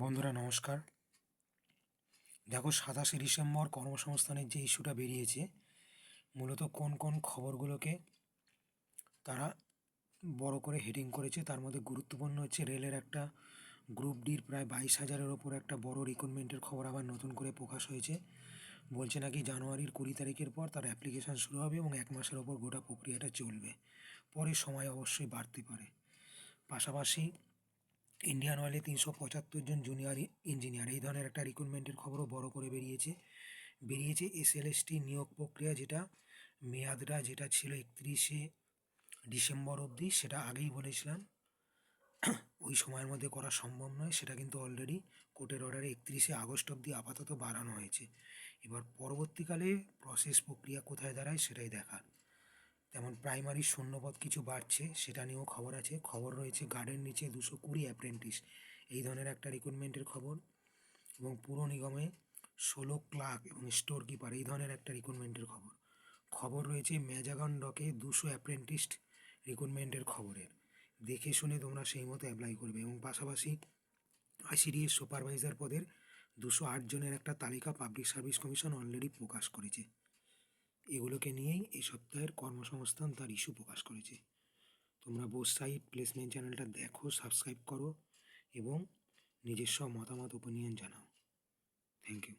বন্ধুরা নমস্কার। দেখো 27শে ডিসেম্বর কর্মসংস্থানের যে ইস্যুটা বেরিয়েছে, মূলত কোন কোন খবরগুলোকে তারা বড় করে হেডিং করেছে তার মধ্যে গুরুত্বপূর্ণ হচ্ছে রেলের একটা গ্রুপ ডির প্রায় 22,000-এর ওপর একটা বড় রিক্রুটমেন্টের খবর আবার নতুন করে প্রকাশ হয়েছে। বলছে নাকি জানুয়ারির 20 তারিখের পর তার অ্যাপ্লিকেশান শুরু হবে এবং 1 মাসের ওপর গোটা প্রক্রিয়াটা চলবে। পরে সময় অবশ্যই বাড়তে পারে। পাশাপাশি ইন্ডিয়ান অয়েলে 375 জন জুনিয়র ইঞ্জিনিয়ার এই ধরনের একটা রিক্রুটমেন্টের খবরও বড় করে বেরিয়েছে এসএলএসটি নিয়োগ প্রক্রিয়া, যেটা ছিল 31শে ডিসেম্বর অবধি, সেটা আগেই বলেছিলাম ওই সময়ের মধ্যে করা সম্ভব নয়। সেটা কিন্তু অলরেডি কোর্টের অর্ডারে 31শে আগস্ট অবধি আপাতত বাড়ানো হয়েছে। এবার পরবর্তীকালে প্রসেস প্রক্রিয়া কোথায় দাঁড়ায় সেটাই দেখার। তেমন প্রাইমারি শূন্যপদ কিছু বাড়ছে, সেটা নিয়েও খবর রয়েছে। গার্ডের নিচে 220 অ্যাপ্রেন্টিস এই ধরনের একটা রিক্রুটমেন্টের খবর, এবং পুর নিগমে 16 ক্লার্ক এবং স্টোর কিপার এই ধরনের একটা রিক্রুটমেন্টের খবর রয়েছে। ম্যাজাগন ডকে 200 অ্যাপ্রেন্টিস রিক্রুটমেন্টের খবরের। দেখে শুনে তোমরা সেই মতো অ্যাপ্লাই করবে। এবং পাশাপাশি আইসিডিএস সুপারভাইজার পদের 208 জনের একটা তালিকা পাবলিক সার্ভিস কমিশন অলরেডি প্রকাশ করেছে। এগুলোকে নিয়েই এই সপ্তাহের কর্মসংস্থান তার ইস্যু প্রকাশ করেছে। তোমরা বোথ সাইড প্লেসমেন্ট চ্যানেলটা দেখো, সাবস্ক্রাইব করো এবং নিজস্ব মতামত ওপিনিয়ন জানাও। Thank you.